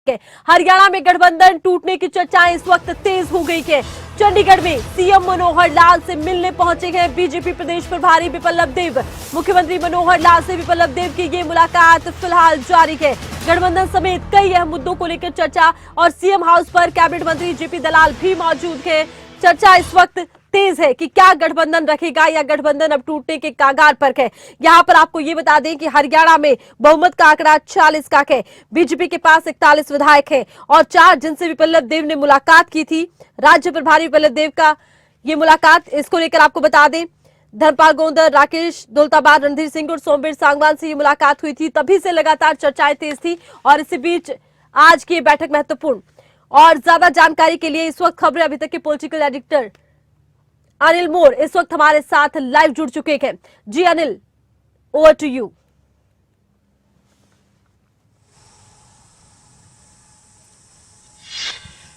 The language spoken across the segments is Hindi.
हरियाणा में गठबंधन टूटने की चर्चाएं इस वक्त तेज हो गई है। चंडीगढ़ में सीएम मनोहर लाल से मिलने पहुंचे हैं बीजेपी प्रदेश प्रभारी विप्लव देव। मुख्यमंत्री मनोहर लाल से विप्लव देव की ये मुलाकात फिलहाल जारी है। गठबंधन समेत कई अहम मुद्दों को लेकर चर्चा और सीएम हाउस पर कैबिनेट मंत्री जेपी दलाल भी मौजूद है। चर्चा इस वक्त तेज है कि क्या गठबंधन रखेगा या गठबंधन अब टूटने के कगार पर है। यहां पर आपको ये बता दें कि हरियाणा में बहुमत का आंकड़ा 40 का है। बीजेपी के पास 41 विधायक है और 4 जिनसे विप्लव देव ने मुलाकात की थी। राज्य प्रभारी विप्लव देव का ये मुलाकात, इसको लेकर आपको बता दें धर्मपाल गोंदर, राकेश दौलताबाद, रणधीर सिंह और सोमवीर सांगवान से ये मुलाकात हुई थी। तभी से लगातार चर्चाएं तेज थी और इसी बीच आज की बैठक महत्वपूर्ण। और ज्यादा जानकारी के लिए इस वक्त खबरें अभी तक के पॉलिटिकल एडिटर अनिल मोर इस वक्त हमारे साथ लाइव जुड़ चुके हैं। जी अनिल, ओवर टू यू।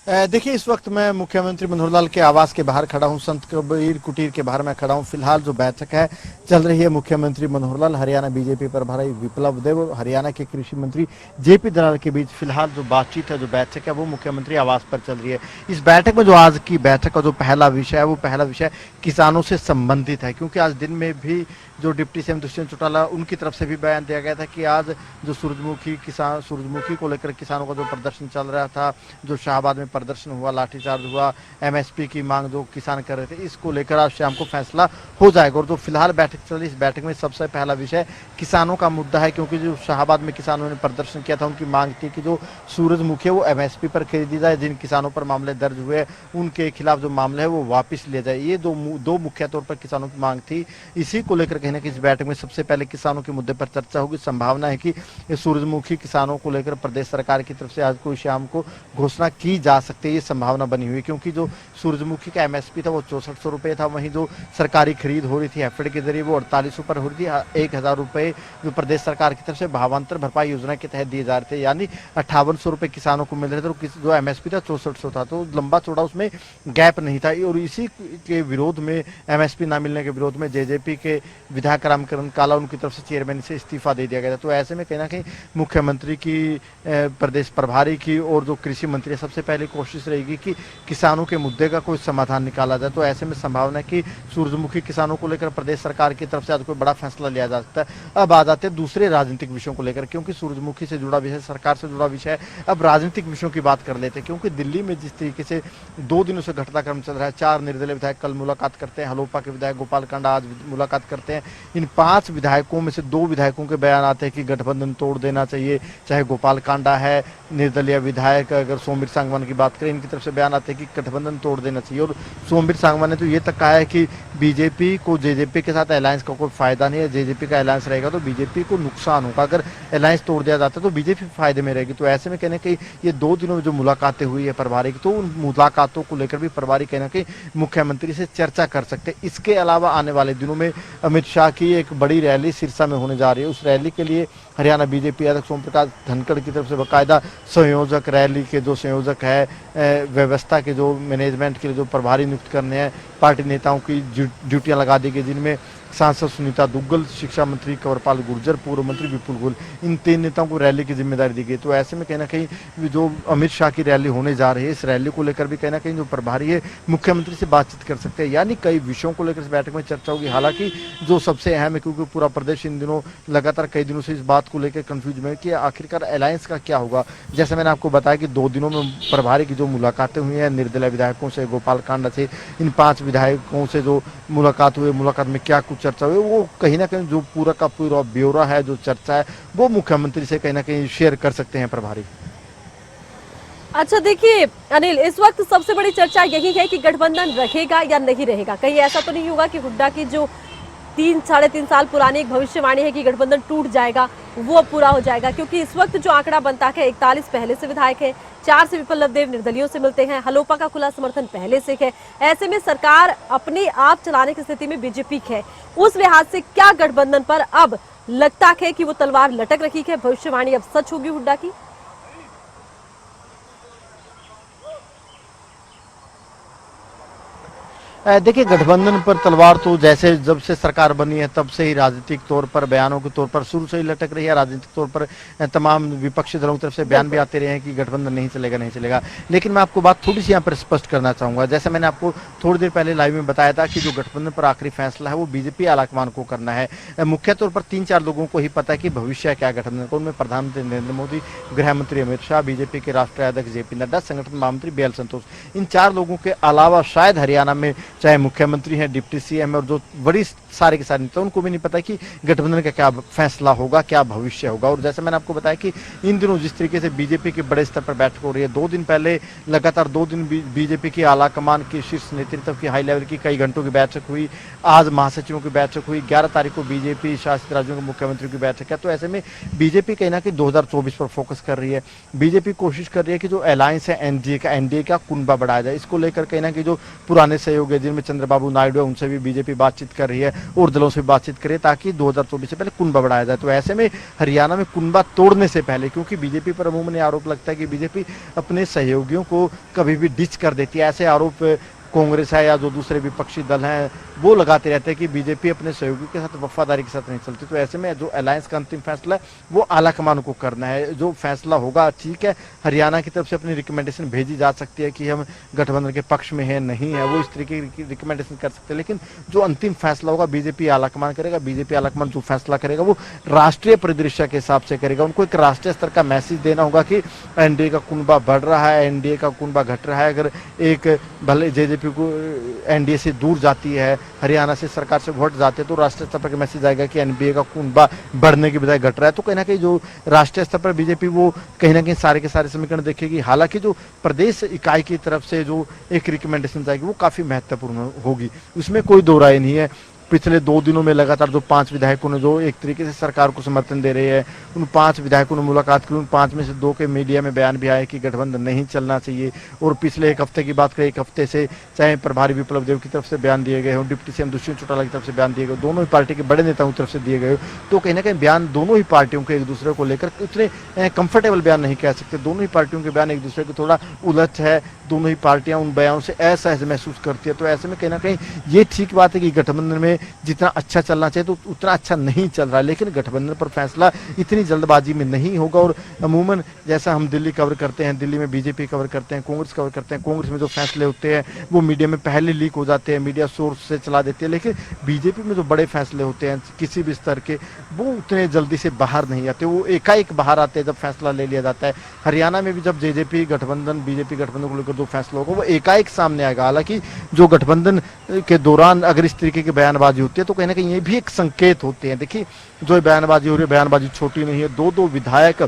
देखिए, इस वक्त मैं मुख्यमंत्री मनोहर लाल के आवास के बाहर खड़ा हूं, संत कबीर कुटीर के बाहर मैं खड़ा हूं। फिलहाल जो बैठक है चल रही है, मुख्यमंत्री मनोहर लाल, हरियाणा बीजेपी प्रभारी विप्लव देव और हरियाणा के कृषि मंत्री जेपी दलाल के बीच फिलहाल जो बातचीत है, जो बैठक है, वो मुख्यमंत्री आवास पर चल रही है। इस बैठक में जो आज की बैठक का जो पहला विषय है, वो पहला विषय किसानों से संबंधित है, क्योंकि आज दिन में भी जो डिप्टी सीएम दुष्यंत चौटाला उनकी तरफ से भी बयान दिया गया था कि आज जो सूरजमुखी को लेकर किसानों का जो प्रदर्शन चल रहा था, जो शाहबाद में प्रदर्शन हुआ, लाठीचार्ज हुआ, एमएसपी की मांग जो किसान कर रहे थे, इसको लेकर आज शाम को फैसला हो जाएगा। और जो फिलहाल बैठक चल रही है, इस बैठक में सबसे पहला विषय किसानों का मुद्दा है, क्योंकि जो शाहबाद में किसानों ने प्रदर्शन किया था, उनकी मांग थी कि जो सूरजमुखी है वो एमएसपी पर खरीदी जाए। जिन किसानों पर मामले दर्ज हुए उनके खिलाफ जो मामला है वो वापस लिया जाए। ये दो मुख्य तौर पर किसानों की मांग थी। इसी को लेकर कहीं ना कहीं इस बैठक में सबसे पहले किसानों के मुद्दे पर चर्चा होगी। संभावना है कि सूरजमुखी किसानों को लेकर प्रदेश सरकार की तरफ से आज को शाम को घोषणा की जा सकती है, ये संभावना बनी हुई, क्योंकि जो सूरजमुखी का एमएसपी था वो 6400 रुपये था। वहीं जो सरकारी खरीद हो रही थी एफएड के जरिए वो 4800 पर हो रही थी। 1000 रुपये जो प्रदेश सरकार की तरफ से भावांतर भरपाई योजना के तहत दिए जा रहे थे, यानी 5800 रुपये किसानों को मिल रहे थे। और जो एमएसपी था 6400 था, तो लंबा चौड़ा उसमें गैप नहीं था। और इसी के विरोध में, एमएसपी ना मिलने के विरोध में जेजेपी के विधायक रामकरण काला, उनकी तरफ से चेयरमैन से इस्तीफा दे दिया गया था। तो ऐसे में कहीं ना कहीं मुख्यमंत्री की, प्रदेश प्रभारी की और जो कृषि मंत्री, सबसे पहले कोशिश रहेगी कि किसानों के मुद्दे का कोई समाधान निकाला जाए। तो ऐसे में संभावना है कि सूरजमुखी किसानों को लेकर प्रदेश सरकार की तरफ से आज कोई बड़ा फैसला लिया जा सकता है। अब आ जाते हैं दूसरे राजनीतिक विषयों को लेकर, क्योंकि सूरजमुखी से जुड़ा विषय, सरकार से जुड़ा विषय है। अब राजनीतिक विषयों की बात कर लेते हैं, क्योंकि दिल्ली में जिस तरीके से 2 दिनों से घटनाक्रम चल रहा है, 4 निर्दलीय विधायक कल मुलाकात करते हैं, हलोपा के विधायक गोपाल कांडा आज मुलाकात करते हैं। इन 5 विधायकों में से 2 विधायकों के बयान आते हैं कि गठबंधन तोड़ देना चाहिए, चाहे गोपाल कांडा है निर्दलीय विधायक। अगर सोमवीर सांगवान की बात करें, इनकी तरफ से बयान आते हैं कि गठबंधन तोड़ देना चाहिए। और सोमवीर सांगवान ने तो ये तक कहा है कि बीजेपी को जेजेपी के साथ अलायंस का कोई फायदा नहीं है, जेजेपी का अलायंस रहेगा तो बीजेपी को नुकसान होगा। अगर अलायंस तोड़ दिया जाता है तो बीजेपी फायदे में रहेगी। तो ऐसे में कहने कि ये 2 दिनों में जो मुलाकातें हुई है प्रभारी की, तो उन मुलाकातों को लेकर भी प्रभारी कहना कि मुख्यमंत्री से चर्चा कर सकते हैं। इसके अलावा आने वाले दिनों में अमित शाह की एक बड़ी रैली सिरसा में होने जा रही है। उस रैली के लिए हरियाणा बीजेपी अध्यक्ष ओम प्रकाश धनखड़ की तरफ से बाकायदा संयोजक, रैली के जो संयोजक है, व्यवस्था के जो मैनेजमेंट के लिए जो प्रभारी नियुक्त करने हैं, पार्टी नेताओं की ड्यूटियां लगा दी गई, जिनमें सांसद सुनीता दुग्गल, शिक्षा मंत्री कंवरपाल गुर्जर, पूर्व मंत्री विपुल गोयल, इन 3 नेताओं को रैली की जिम्मेदारी दी गई। तो ऐसे में कहीं ना कहीं जो अमित शाह की रैली होने जा रही है, इस रैली को लेकर भी कहीं ना कहीं जो प्रभारी है मुख्यमंत्री से बातचीत कर सकते हैं, यानी कई विषयों को लेकर इस बैठक में चर्चा होगी। हालांकि जो सबसे अहम है, क्योंकि पूरा प्रदेश इन दिनों लगातार कई दिनों से इस बात को लेकर कंफ्यूज में कि आखिरकार अलायंस का क्या होगा। जैसे मैंने आपको बताया कि 2 दिनों में प्रभारी की जो मुलाकातें हुई हैं निर्दलीय विधायकों से, गोपाल कांडा से, इन 5 विधायकों से जो मुलाकात हुई, मुलाकात में क्या कुछ चर्चा हुई, वो कहीं ना कहीं जो पूरा का पूरा ब्यौरा है, जो चर्चा है, वो मुख्यमंत्री से कहीं ना कहीं शेयर कर सकते हैं प्रभारी। अच्छा, देखिए अनिल, इस वक्त सबसे बड़ी चर्चा यही है कि गठबंधन रहेगा या नहीं रहेगा। कहीं ऐसा तो नहीं होगा कि हुड्डा की जो 3-3.5 साल पुरानी एक भविष्यवाणी है कि गठबंधन टूट जाएगा, वो अब पूरा हो जाएगा? क्योंकि इस वक्त जो आंकड़ा बनता है, 41 पहले से विधायक है, 4 से विप्लव देव निर्दलियों से मिलते हैं, हलोपा का खुला समर्थन पहले से है। ऐसे में सरकार अपने आप चलाने की स्थिति में बीजेपी है। उस लिहाज से क्या गठबंधन पर अब लगता है कि वो तलवार लटक रही है, भविष्यवाणी अब सच होगी हुड्डा की? देखिए, गठबंधन पर तलवार तो जैसे जब से सरकार बनी है तब से ही राजनीतिक तौर पर, बयानों के तौर पर शुरू से ही लटक रही है। राजनीतिक तौर पर तमाम विपक्षी दलों की तरफ से बयान भी आते रहे हैं कि गठबंधन नहीं चलेगा, नहीं चलेगा। लेकिन मैं आपको बात थोड़ी सी यहाँ पर स्पष्ट करना चाहूंगा। जैसे मैंने आपको थोड़ी देर पहले लाइव में बताया था कि जो गठबंधन पर आखिरी फैसला है वो बीजेपी आलाकमान को करना है। मुख्य तौर पर 3-4 लोगों को ही पता है कि भविष्य क्या है गठबंधन को। उनमें प्रधानमंत्री नरेंद्र मोदी, गृह मंत्री अमित शाह, बीजेपी के राष्ट्रीय अध्यक्ष जेपी नड्डा, संगठन महामंत्री बीएल संतोष। इन 4 लोगों के अलावा शायद हरियाणा में चाहे मुख्यमंत्री हैं, डिप्टी सीएम और जो बड़ी सारे के सारे नेता, उनको भी नहीं पता कि गठबंधन का क्या फैसला होगा, क्या भविष्य होगा। और जैसे मैंने आपको बताया कि इन दिनों जिस तरीके से बीजेपी के बड़े स्तर पर बैठक हो रही है, 2 दिन पहले लगातार 2 दिन बीजेपी की आलाकमान की शीर्ष नेतृत्व की हाई लेवल की कई घंटों की बैठक हुई। आज महासचिवों की बैठक हुई, 11 तारीख को बीजेपी शासित राज्यों के मुख्यमंत्रियों की बैठक है। तो ऐसे में बीजेपी कहीं ना कहीं 2024 पर फोकस कर रही है। बीजेपी कोशिश कर रही है कि जो अलायंस है एनडीए का कुनबा बढ़ाया जाए। इसको लेकर कहीं ना कहीं जो पुराने सहयोग है, जिनमें चंद्रबाबू नायडू है, उनसे भी बीजेपी बातचीत कर रही है और दलों से बातचीत करे ताकि 2024 से पहले कुनबा बढ़ाया जाए। तो ऐसे में हरियाणा में कुनबा तोड़ने से पहले, क्योंकि बीजेपी पर अमूमन आरोप लगता है कि बीजेपी अपने सहयोगियों को कभी भी डिच कर देती है, ऐसे आरोप कांग्रेस है या जो दूसरे विपक्षी दल हैं वो लगाते रहते हैं कि बीजेपी अपने सहयोगी के साथ वफादारी के साथ नहीं चलती। तो ऐसे में जो अलायंस का अंतिम फैसला है वो आलाकमान को करना है। जो फैसला होगा, ठीक है, हरियाणा की तरफ से अपनी रिकमेंडेशन भेजी जा सकती है कि हम गठबंधन के पक्ष में है, नहीं है, वो इस तरीके की रिकमेंडेशन कर सकते हैं। लेकिन जो अंतिम फैसला होगा बीजेपी आलाकमान करेगा। बीजेपी आलाकमान जो फैसला करेगा वो राष्ट्रीय परिदृश्य के हिसाब से करेगा। उनको एक राष्ट्रीय स्तर का मैसेज देना होगा कि एनडीए का कुनबा बढ़ रहा है, एनडीए का कुनबा घट रहा है। अगर एक भले जेजेपी को एनडीए से दूर जाती है, हरियाणा से सरकार से वोट जाते हैं, तो राष्ट्रीय स्तर पर मैसेज आएगा कि एनडीए का कुनबा बढ़ने की बजाय घट रहा है। तो कहीं ना कहीं जो राष्ट्रीय स्तर पर बीजेपी वो कहीं ना कहीं सारे के सारे समीकरण देखेगी। हालांकि जो प्रदेश इकाई की तरफ से जो एक रिकमेंडेशन जाएगी वो काफी महत्वपूर्ण होगी, उसमें कोई दो राय नहीं है। पिछले 2 दिनों में लगातार जो 5 विधायकों ने जो एक तरीके से सरकार को समर्थन दे रहे हैं, उन 5 विधायकों ने मुलाकात की। उन 5 में से 2 के मीडिया में बयान भी आए कि गठबंधन नहीं चलना चाहिए। और पिछले 1 हफ्ते की बात करें, 1 हफ्ते से चाहे प्रभारी विप्लव देव की तरफ से बयान दिए गए हों, डिप्टी सीएम दुष्यंत चौटाला की तरफ से बयान दिए गए, दोनों ही पार्टी के बड़े नेताओं की तरफ से दिए गए। तो कहीं ना कहीं बयान दोनों ही पार्टियों के एक दूसरे को लेकर उतने कंफर्टेबल बयान नहीं कह सकते। दोनों ही पार्टियों के बयान एक दूसरे को थोड़ा उलझ है। दोनों ही पार्टियां उन बयानों से असहज महसूस करती है। तो ऐसे में कहीं ना कहीं ये ठीक बात है कि गठबंधन में जितना अच्छा चलना चाहिए तो उतना अच्छा नहीं चल रहा है। लेकिन गठबंधन पर फैसला इतनी जल्दबाजी में नहीं होगा। और अमूमन जैसा हम दिल्ली कवर करते हैं, दिल्ली में बीजेपी कवर करते हैं, कांग्रेस कवर करते हैं, कांग्रेस में जो फैसले होते हैं वो मीडिया में पहले लीक हो जाते हैं, मीडिया सोर्स से चला देती है। लेकिन बीजेपी में जो बड़े फैसले होते हैं किसी भी स्तर के, वो उतने जल्दी से बाहर नहीं आते, वो एकाएक बाहर आते हैं जब फैसला ले लिया जाता है। हरियाणा में भी जब जेजेपी गठबंधन, बीजेपी गठबंधन को लेकर जो फैसला होगा वो एकाएक सामने आएगा। हालांकि जो गठबंधन के दौरान अगर इस तरीके की बयानबाजी होती है तो कहीं ना कहीं ये भी एक संकेत होते हैं। देखिए, जो बयानबाजी हो रही है, बयानबाजी छोटी नहीं है। 2 विधायक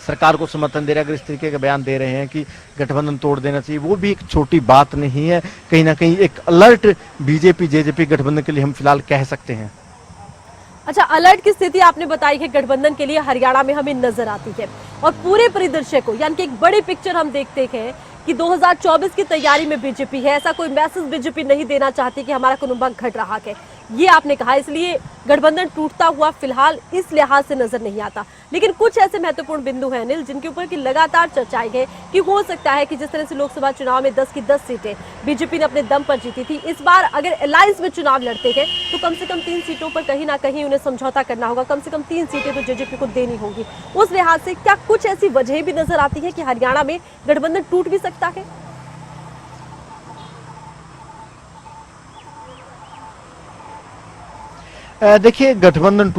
सरकार को समर्थन दे रहे हैं, अगर इस तरीके का बयान दे रहे हैं कि गठबंधन तोड़ देना चाहिए, वो भी एक छोटी बात नहीं है। कहीं ना कहीं एक अलर्ट बीजेपी जेजेपी गठबंधन के लिए हम फिलहाल कह सकते हैं। अच्छा, अलर्ट की स्थिति आपने बताई है गठबंधन के लिए हरियाणा में हमें नजर आती है। और पूरे परिदृश्य को, यानी कि एक बड़ी पिक्चर हम देखते हैं कि 2024 की तैयारी में बीजेपी है। ऐसा कोई मैसेज बीजेपी नहीं देना चाहती कि हमारा कुनबा घट रहा है, ये आपने कहा। इसलिए गठबंधन टूटता हुआ फिलहाल इस लिहाज से नजर नहीं आता। लेकिन कुछ ऐसे महत्वपूर्ण बिंदु हैं अनिल, जिनके ऊपर की लगातार चर्चाएं गई कि हो सकता है कि जिस तरह से लोकसभा चुनाव में 10 की 10 सीटें बीजेपी ने अपने दम पर जीती थी, इस बार अगर अलायंस में चुनाव लड़ते हैं तो कम से कम 3 सीटों पर कहीं ना कहीं उन्हें समझौता करना होगा। कम से कम 3 सीटें तो जेजेपी को देनी होगी। उस लिहाज से क्या कुछ ऐसी वजह भी नजर आती है कि हरियाणा में गठबंधन टूट भी सकता है? देखिए, गठबंधन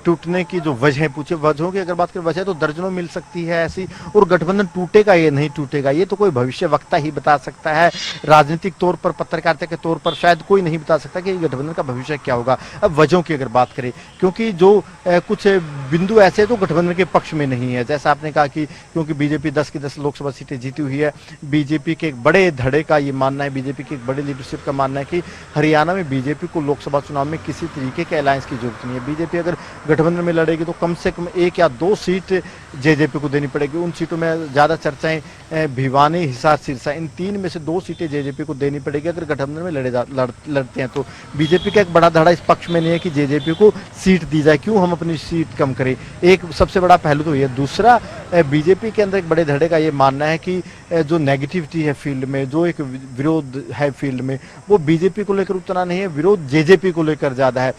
टूटने की जो वजह पूछे, वजहों की अगर बात करें, वजह तो दर्जनों मिल सकती है ऐसी। और गठबंधन टूटेगा ये नहीं टूटेगा ये तो कोई भविष्य वक्ता ही बता सकता है। राजनीतिक तौर पर, पत्रकारिता के तौर पर शायद कोई नहीं बता सकता कि गठबंधन का भविष्य क्या होगा। अब वजहों की अगर बात करें, क्योंकि जो कुछ बिंदु ऐसे तो गठबंधन के पक्ष में नहीं है। जैसा आपने कहा कि क्योंकि बीजेपी 10 की 10 लोकसभा सीटें जीती हुई है, बीजेपी के एक बड़े धड़े का ये मानना है, बीजेपी की एक बड़ी लीडरशिप का मानना है कि हरियाणा में बीजेपी को लोकसभा चुनाव में किसी तरीके के अलायंस की जरूरत नहीं है। बीजेपी अगर गठबंधन में लड़ेगी तो कम से कम 1 या 2 सीट जेजेपी को देनी पड़ेगी। उन सीटों में ज्यादा चर्चाएं भिवानी, हिसार, सिरसा, इन 3 में से 2 सीटें जेजेपी को देनी पड़ेगी अगर गठबंधन में लड़ते हैं। तो बीजेपी का एक बड़ा धड़ा इस पक्ष में नहीं है कि जेजेपी को सीट दी जाए, क्यों हम अपनी सीट कम करें। एक सबसे बड़ा पहलू तो ये। दूसरा, बीजेपी के अंदर एक बड़े धड़े का ये मानना है कि जो नेगेटिविटी है फील्ड में, जो एक विरोध है फील्ड में, वो बीजेपी को लेकर उतना नहीं है, विरोध जेजेपी को लेकर ज्यादा है।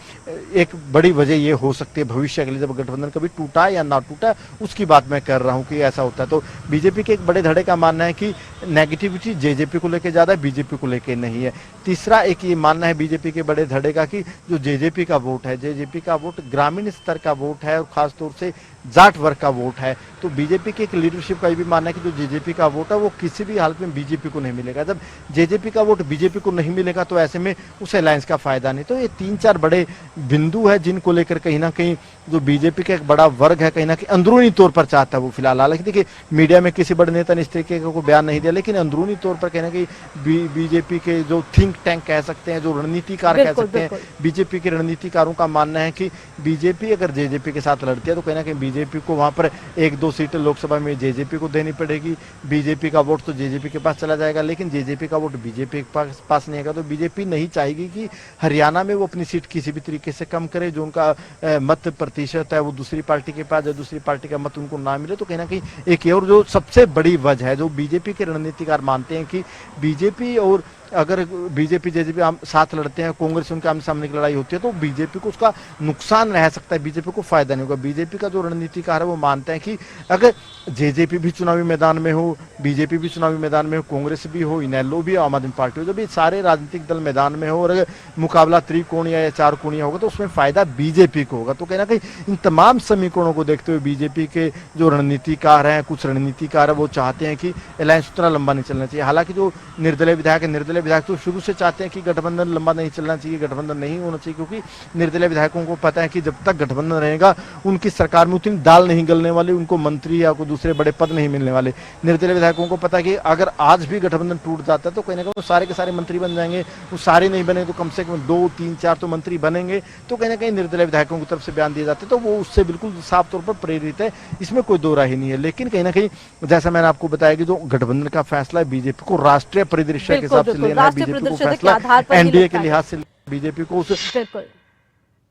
एक बड़ी वजह ये हो सकती है भविष्य के लिए, जब गठबंधन कभी टूटा या ना टूटा उसकी बात मैं कर रहा हूँ कि ऐसा होता है। तो बीजेपी के एक बड़े धड़े का मानना है कि नेगेटिविटी जेजेपी को लेकर ज्यादा है, बीजेपी को लेकर नहीं है। तीसरा एक ये मानना है बीजेपी के बड़े धड़े का कि जो जेजेपी का वोट है, जेजेपी का वोट ग्रामीण स्तर का वोट है और खासतौर से जाट वर्ग का वोट है। तो बीजेपी के एक लीडरशिप का ये भी मानना है कि जो जेजेपी का वोट है वो किसी भी हालत में बीजेपी को नहीं मिलेगा। जब जेजेपी का वोट बीजेपी को नहीं मिलेगा तो ऐसे में उस अलायंस का फायदा नहीं। तो ये 3-4 बड़े बिंदु है जिनको लेकर कहीं ना कहीं जो बीजेपी का एक बड़ा वर्ग है कहीं ना कहीं अंदरूनी तौर पर चाहता है वो फिलहाल। हालांकि देखिए मीडिया में किसी बड़े नेता ने इस तरीके का कोई बयान नहीं दिया, लेकिन अंदरूनी तौर पर कहीं ना कहीं बीजेपी के जो थिंक टैंक कह सकते हैं, जो रणनीतिकार कह सकते हैं, बीजेपी के रणनीतिकारों का मानना है कि बीजेपी अगर जेजेपी के साथ लड़ती है तो कहीं ना कहीं बीजेपी को वहां पर 1-2 सीटें लोकसभा में जेजेपी को देनी पड़ेगी। बीजेपी का वोट तो जेजेपी के पास चला जाएगा, लेकिन जेजेपी का वोट बीजेपी के पास नहीं आएगा। तो बीजेपी नहीं चाहेगी कि हरियाणा में वो अपनी सीट किसी भी तरीके से कम करे, जो उनका मत प्रतिशत है वो दूसरी पार्टी के पास, दूसरी पार्टी का मत उनको ना मिले। तो कहीं ना कहीं एक और जो सबसे बड़ी वजह है, जो बीजेपी के रणनीतिकार मानते हैं कि बीजेपी और अगर बीजेपी जेजेपी साथ लड़ते हैं, कांग्रेस उनके आमने सामने की लड़ाई होती है तो बीजेपी को उसका नुकसान रह सकता है, बीजेपी को फायदा नहीं होगा। बीजेपी का जो रणनीतिकार है वो मानते हैं कि अगर जेजेपी भी चुनावी मैदान में हो, बीजेपी भी चुनावी मैदान में हो, कांग्रेस भी हो, इनेलो भी, आम आदमी पार्टी हो, जब ये सारे राजनीतिक दल मैदान में हो और अगर मुकाबला त्रिकोणीय या 4 कोणीय होगा तो उसमें फायदा बीजेपी को होगा। तो कहीं ना कहीं इन तमाम समीकरणों को देखते हुए बीजेपी के जो रणनीतिकार हैं, कुछ रणनीतिकार है वो चाहते हैं कि अलायंस उतना लंबा नहीं चलना चाहिए। हालांकि जो निर्दलीय विधायक है, निर्दलीय विधायक तो शुरू से चाहते हैं कि गठबंधन लंबा नहीं चलना चाहिए, गठबंधन नहीं होना चाहिए, क्योंकि निर्दलीय विधायकों को पता है कि जब तक गठबंधन रहेगा उनकी सरकार में उतनी दाल नहीं गलने वाली, उनको मंत्री या कोई दूसरे बड़े पद नहीं मिलने वाले। निर्दलीय विधायकों को पता है कि अगर आज भी गठबंधन टूट जाता है तो कहीं ना कहीं सारे के सारे मंत्री बन जाएंगे, वो सारे नहीं बने तो कम से कम 2, 3, 4 तो मंत्री बनेंगे। तो कहीं ना कहीं निर्दलीय विधायकों की तरफ से बयान दिए जाते हैं तो वो उससे बिल्कुल साफ तौर पर प्रेरित है, इसमें कोई दो राय नहीं है। लेकिन कहीं ना कहीं जैसा मैंने आपको बताया कि जो गठबंधन का फैसला है बीजेपी को राष्ट्रीय परिदृश्य के हिसाब से लेना है, बीजेपी को फैसला एनडीए के लिहाज से बीजेपी को उस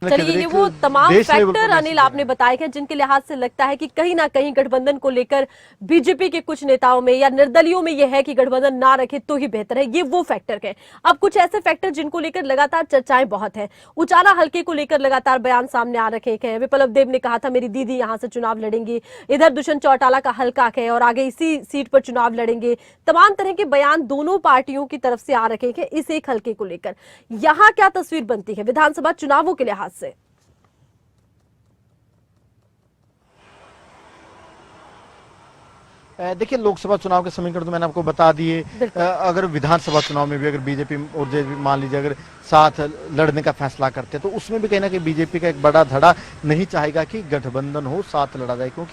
चलिए, ये वो तमाम फैक्टर अनिल आपने बताए हैं जिनके लिहाज से लगता है कि कहीं ना कहीं गठबंधन को लेकर बीजेपी के कुछ नेताओं में या निर्दलियों में यह है कि गठबंधन ना रखे तो ही बेहतर है। ये वो फैक्टर है। अब कुछ ऐसे फैक्टर जिनको लेकर लगातार चर्चाएं बहुत है। उजाला हल्के को लेकर लगातार बयान सामने आ रखे हैं। विप्लव देव ने कहा था मेरी दीदी यहां से चुनाव लड़ेंगी, इधर दुष्यंत चौटाला का हल्का है और आगे इसी सीट पर चुनाव लड़ेंगे। तमाम तरह के बयान दोनों पार्टियों की तरफ से आ रखे हैं इस एक हल्के को लेकर। यहां क्या तस्वीर बनती है विधानसभा चुनावों के लिहाज से? देखिए, लोकसभा चुनाव के समीकरण तो मैंने आपको बता दिए। अगर विधानसभा चुनाव में भी अगर बीजेपी और जेजेपी मान लीजिए अगर साथ लड़ने का फैसला करते हैं तो उसमें भी कहीं ना कहीं बीजेपी का एक बड़ा धड़ा नहीं चाहेगा कि गठबंधन हो, साथ लड़ा जाए, क्योंकि